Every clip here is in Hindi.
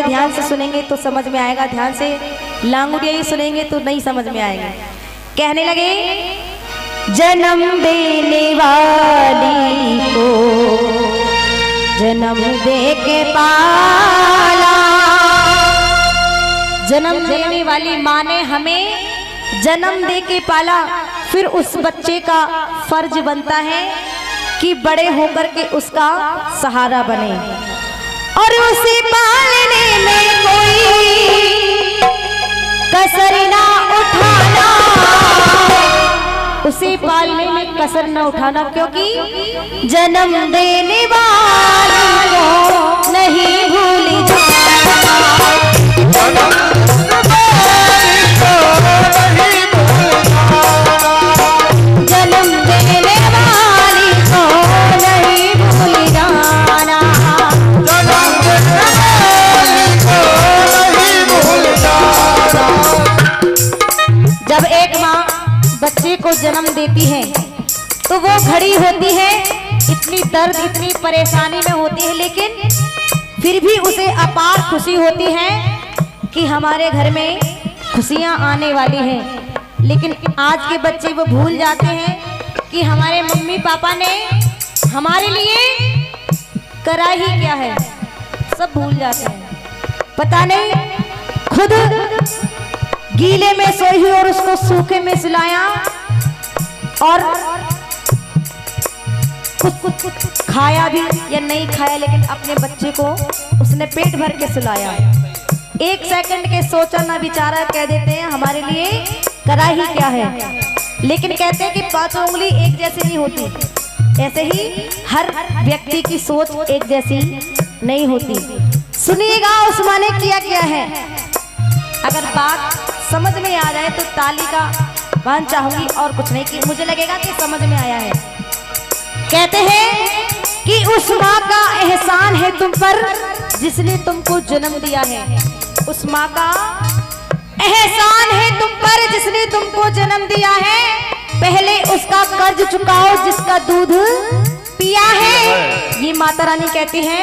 जाओगे, ध्यान से सुनेंगे तो समझ में आएगा, ध्यान से लांगुड़िया ही सुनेंगे तो नहीं समझ में आएगा। कहने लगे, जन्म देने वाली को जन्म दे के पाला। जन्म देने वाली माँ ने हमें जन्म दे के पाला, फिर उस बच्चे का फर्ज बनता है कि बड़े होकर के उसका सहारा बने और उसे पालने में कोई कसर ना उठाना, उसे पालने में कसर न उठाना, क्योंकि जन्म देने वालों को नहीं भूल जाना। जन्म देने वाली को नहीं भूल जाना। जब एक माँ बच्चे को जन्म देती है तो वो खड़ी होती है, इतनी दर्द इतनी परेशानी में होती है, लेकिन फिर भी उसे अपार खुशी होती है कि हमारे घर में खुशियाँ आने वाली हैं। लेकिन आज के बच्चे वो भूल जाते हैं कि हमारे मम्मी पापा ने हमारे लिए करा ही क्या है, सब भूल जाते हैं। पता नहीं खुद गीले में सोई और उसको सूखे में सुलाया और कुछ खाया भी या नहीं खाया, लेकिन अपने बच्चे को उसने पेट भर के सुलाया। एक सेकंड के सोचा ना विचारा कह देते हैं हमारे लिए करा ही क्या है। लेकिन कहते हैं कि पांचों उंगली एक जैसी नहीं होती, ऐसे ही हर व्यक्ति की सोच एक जैसी नहीं होती। सुनिएगा उस माँ ने किया क्या है। अगर बात समझ में आ जाए तो ताली का बहन चाहूंगी और कुछ नहीं, कि मुझे लगेगा कि समझ में आया है। कहते हैं कि उस माँ का एहसान है तुम पर जिसने तुमको जन्म दिया है। उस माँ का एहसान है तुम पर जिसने तुमको जन्म दिया है। पहले उसका कर्ज चुकाओ जिसका दूध पिया है। ये माता रानी कहती है,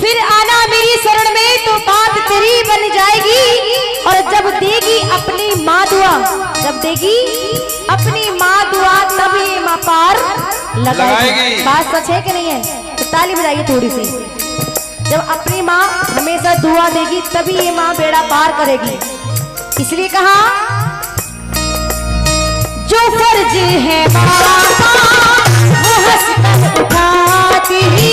फिर आना मेरी शरण में तो बात तेरी बन जाएगी। और जब देगी अपनी माँ दुआ, जब देगी अपनी माँ दुआ तब ये माँ पार लगाएगी। बात सच है कि नहीं है? तो ताली बजाइए थोड़ी सी। जब अपनी माँ हमेशा दुआ देगी तभी ये माँ बेड़ा पार करेगी। इसलिए कहा, जो फर्ज है माँ का वो हंसकर उठाती ही,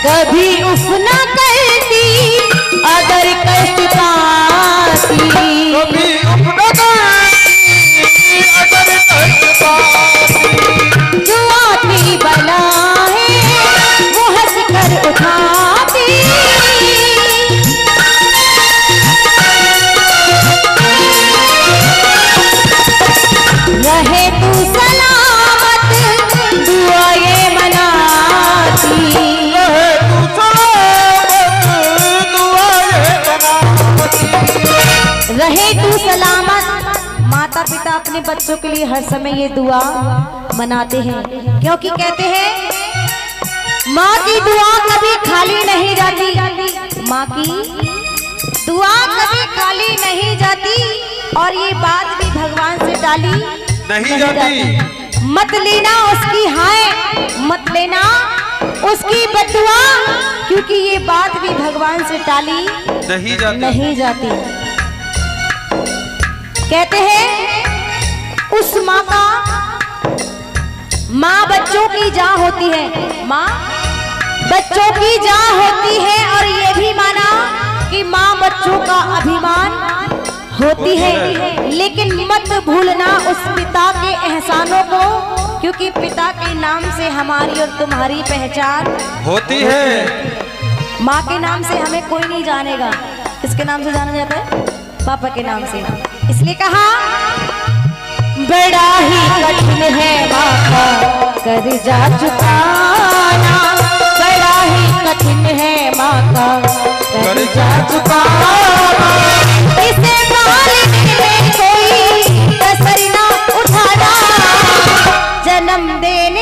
कभी उफ ना करती अगर कष्ट पाती, कभी अपना अगर कष्ट पाती, जो आती बला है वो हंस कर उठाती। रहे तू सलामत दुआ ये मनाती, रहे तू सलामत। माता पिता अपने बच्चों के लिए हर समय ये दुआ मनाते हैं, क्योंकि कहते हैं माँ की दुआ कभी खाली नहीं जाती। माँ की दुआ कभी खाली नहीं जाती और ये बात भी भगवान से टाली नहीं जाती। मत लेना उसकी हाय, मत लेना उसकी बदुआ, क्योंकि ये बात भी भगवान से टाली नहीं जाती। कहते हैं उस माँ का, माँ बच्चों की जान होती है, माँ बच्चों की जान होती है। और ये भी माना कि माँ बच्चों का अभिमान होती है। लेकिन मत भूलना उस पिता के एहसानों को, क्योंकि पिता के नाम से हमारी और तुम्हारी पहचान होती है। माँ के नाम से हमें कोई नहीं जानेगा। किसके नाम से जाना जाता है? पापा के नाम से। इसलिए कहा, बड़ा ही कठिन है माँ का कर्जा चुकाना, बड़ा ही कठिन है माँ का कर्जा चुकाना। इसे पालने में कोई कसर ना उठाना, जन्म देने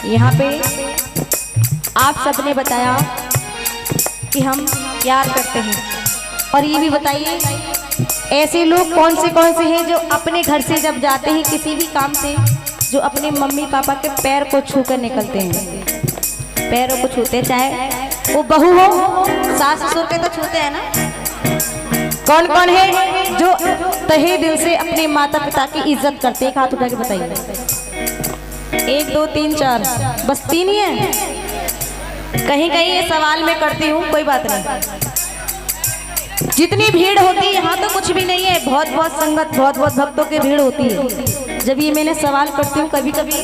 यहाँ पे आप सबने बताया कि हम प्यार करते हैं, और ये भी बताइए ऐसे लोग कौन से हैं जो अपने घर से जब जाते हैं किसी भी काम से, जो अपने मम्मी पापा के पैर को छू कर निकलते हैं, पैरों को छूते, चाहे वो बहू हो, सास ससुर के तो छूते हैं ना। कौन कौन है जो तहे दिल से अपने माता पिता की इज्जत करते हैं? हाथ उठा के बताइए। 1 2 3 4, बस 3 ही है। कहीं कहीं ये सवाल मैं करती हूँ, कोई बात नहीं। जितनी भीड़ होती है यहाँ तो कुछ भी नहीं है, बहुत बहुत संगत, बहुत बहुत भक्तों की भीड़ होती है। जब ये मैंने सवाल करती हूँ कभी कभी,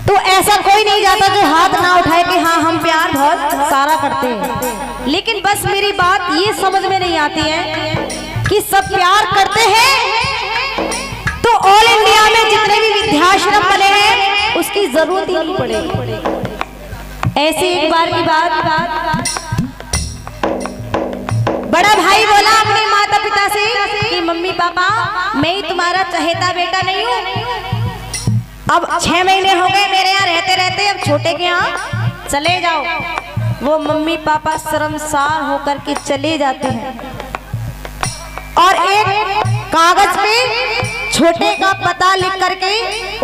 तो ऐसा कोई नहीं जाता जो हाथ ना उठाए कि हाँ हम प्यार बहुत सारा करते हैं। लेकिन बस मेरी बात ये समझ में नहीं आती है कि सब प्यार करते हैं तो ऑल इंडिया में जितने भी वृद्धाश्रम बने हैं उसकी जरूरत ही नहीं पड़ेगी। ऐसे एक बार की बात, बड़ा भाई बोला अपने माता पिता से कि मम्मी पापा मैं ही तुम्हारा चहेता बेटा नहीं हूँ, अब 6 महीने हो गए मेरे यहाँ रहते रहते, अब छोटे के यहाँ चले जाओ। वो मम्मी पापा शर्मसार होकर के चले जाते हैं और एक कागज पे छोटे का पता लिख करके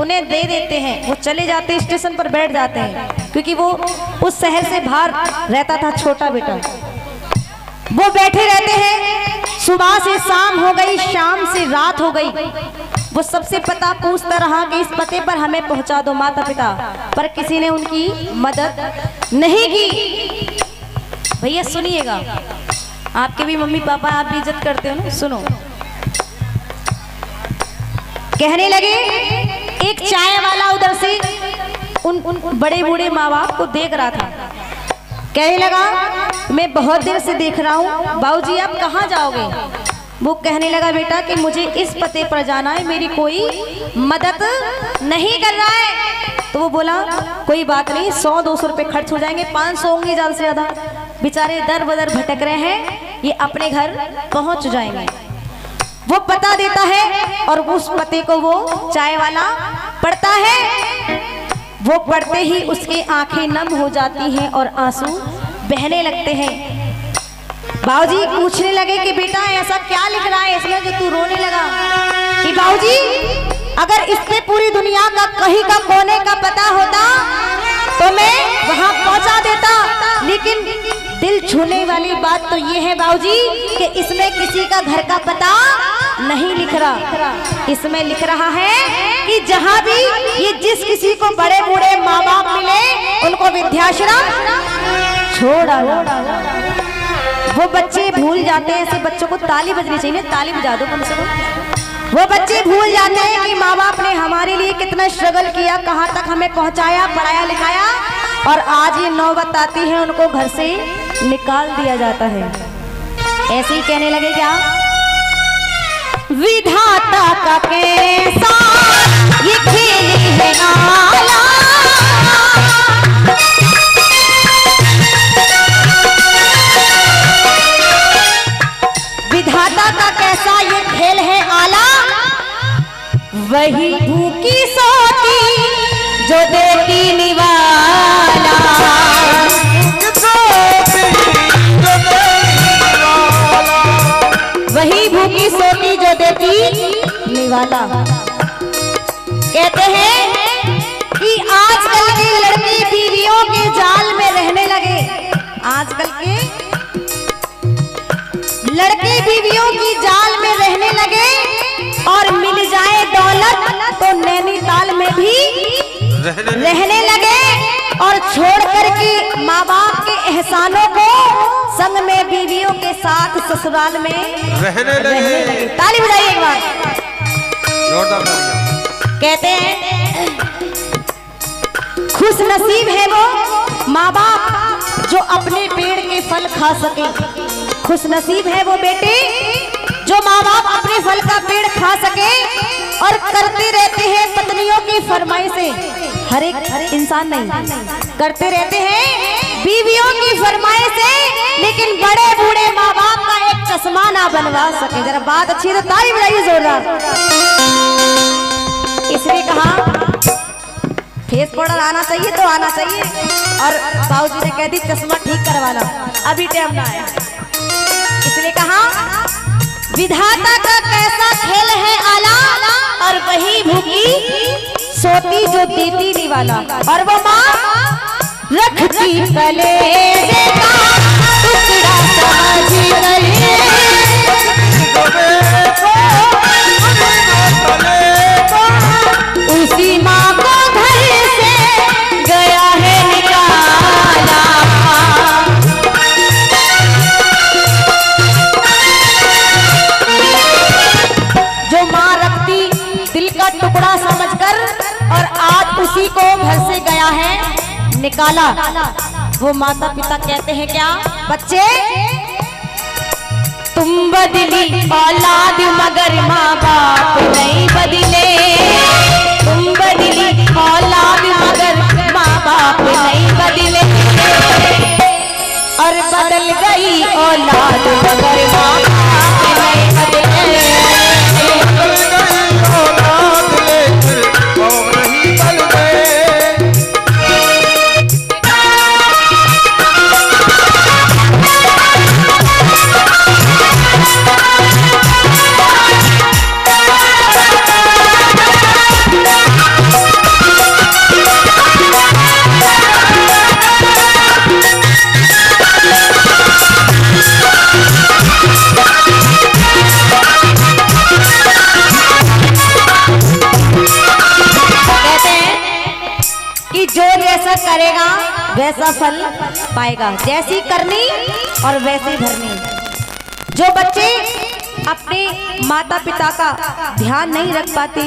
उन्हें दे देते हैं। वो चले जाते हैं, स्टेशन पर बैठ जाते हैं, क्योंकि वो उस शहर से बाहर रहता था छोटा बेटा। वो बैठे रहते हैं, सुबह से शाम हो गई, शाम से रात हो गई। वो सबसे पता पूछता रहा कि इस पते पर हमें पहुंचा दो माता पिता, पर किसी ने उनकी मदद नहीं की। भैया सुनिएगा, आपके भी मम्मी पापा आप भी इज्जत करते हो ना, सुनो। कहने लगे, एक चाय वाला उधर से उन बड़े बूढ़े माँ बाप को देख रहा था। कहने लगा मैं बहुत देर से देख रहा हूँ, बाबूजी आप कहाँ जाओगे? वो कहने लगा बेटा कि मुझे इस पते पर जाना है, मेरी कोई मदद नहीं कर रहा है। तो वो बोला कोई बात नहीं, 100-200 रुपये खर्च हो जाएंगे, 500 होंगे ज़्यादा से ज़्यादा। बेचारे दर बदर भटक रहे हैं, ये अपने घर पहुंच जाएंगे। वो पता देता है और उस पते को वो चाय वाला पढ़ता है। वो पढ़ते ही उसकी आंखें नम हो जाती हैं और आंसू बहने लगते हैं। बाबूजी पूछने लगे कि बेटा ऐसा क्या लिख रहा है इसमें जो तू रोने लगा? कि बाबूजी अगर इसमें पूरी दुनिया का कहीं का कोने का पता होता तो मैं वहां पहुंचा देता, लेकिन दिल छूने वाली बात तो ये है बाबूजी कि इसमें किसी का घर का पता नहीं लिख रहा। इसमें लिख रहा है कि जहां भी ये जिस किसी को बड़े बूढ़े माँ बाप मिले उनको वृद्धाश्रम छोड़ आना। वो बच्चे भूल जाते हैं, ऐसे बच्चों को ताली बजनी चाहिए, ताली बजा दो कम से कम। वो बच्चे भूल जाते हैं कि माँ बाप ने हमारे लिए कितना स्ट्रगल किया, कहाँ तक हमें पहुँचाया, पढ़ाया लिखाया, और आज ये नौबत आती है उनको घर से निकाल दिया जाता है। ऐसे ही कहने लगे क्या, विधाता का कैसा ये खेल है आला, विधाता का कैसा ये खेल है आला, वही भूखी सोती जो देती निवाला, वही भूखी सोती जो देती निवाला। कहते हैं कि आजकल के लड़के बीवियों के जाल में रहने लगे। आजकल के लड़के बीवियों की जाल में रहने लगे और मिल जाए दौलत तो नैनीताल में भी रहने लगे, और छोड़ करके माँ बाप के एहसानों को संग में बीवियों के साथ ससुराल में रहने लगे। ताली बजाइए एक बार, जोरदार। कहते हैं खुश नसीब है वो माँ बाप जो अपने पेड़ के फल खा सके। खुश नसीब है वो बेटे जो माँ बाप अपने फल का पेड़ खा सके और करते रहते हैं पत्नियों की फरमाइशें। हर एक इंसान नहीं, करते रहते हैं बीवियों की फरमाइशें, लेकिन बड़े बूढ़े माँ बाप का एक चश्मा ना बनवा सके। जरा बात अच्छी है तो ताली बजाइए जोरदार। इसलिए कहा फेस पाउडर आना चाहिए तो आना चाहिए। और बाबूजी ने कह दी चश्मा ठीक करवाना, अभी टाइम ना आया। इसलिए कहा विधाता का कैसा खेल है आला, और वही भूखी सोती जो देती निवाला। और वो माँ रखती कलेजे का टुकड़ा समझ कर उसी माँ को घर से गया है निकाला। जो माँ रखती दिल का टुकड़ा समझकर, और आज उसी को घर से गया है निकाला। वो माता पिता कहते हैं क्या, बच्चे तुम बदली औलाद मगर माँ बाप नहीं बदले। तुम बदली औलाद मगर माँ बाप नहीं बदले। और बदल गई औलाद मगर माँ बाप नहीं बदले। करेगा वैसा फल पाएगा, जैसी करनी और वैसी भरनी। जो बच्चे अपने माता पिता का ध्यान नहीं रख पाते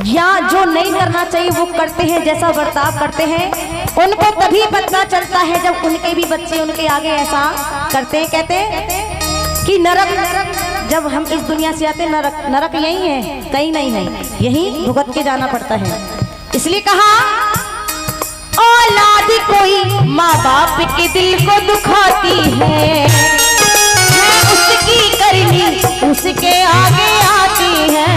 या जो नहीं करना चाहिए वो करते हैं, जैसा बर्ताव करते हैं, उनको तभी पता चलता है जब उनके भी बच्चे उनके आगे ऐसा करते हैं। कहते हैं कि नरक जब हम इस दुनिया से आते, नरक यही है, कहीं नहीं है, यही भुगत के जाना पड़ता है। इसलिए कहा औलाद कोई माँ बाप के दिल को दुखाती है उसकी करनी उसके आगे आती है।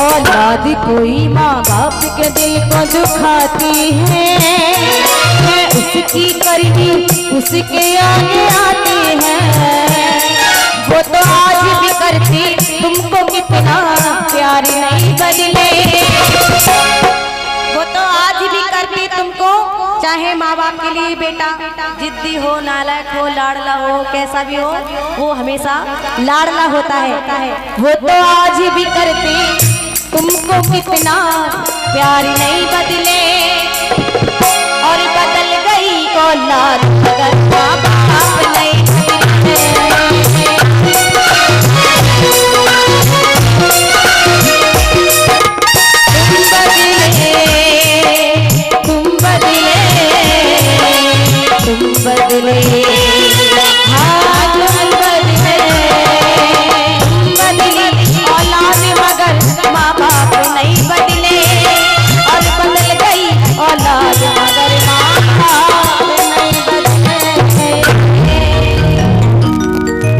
औलाद कोई माँ बाप के दिल को दुखाती है उसकी करनी उसके आगे आती है। वो तो आज भी करती तुमको कितना प्यार नहीं बदले। वो तो आज भी करती तुमको, चाहे माँ बाप के लिए बेटा जिद्दी हो, नालायक हो, लाडला हो, कैसा भी हो, वो हमेशा लाडला होता है। वो तो आज भी करती तुमको कितना प्यार नहीं बदले। और बदल गई औलाद मगर माँ बाप नहीं बदले। तुम बदले, तुम बदले, हाँ तुम बदले, तुम बदले औलाद मगर माँ बाप नहीं बदले। और बदल गई औलाद मगर माँ बाप नहीं बदले।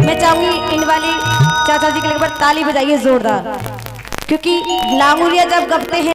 मैं चाहूंगी इन वाली चाचा जी के लिए एक बार ताली बजाइए जोरदार, क्योंकि लांगुरिया जब गपते हैं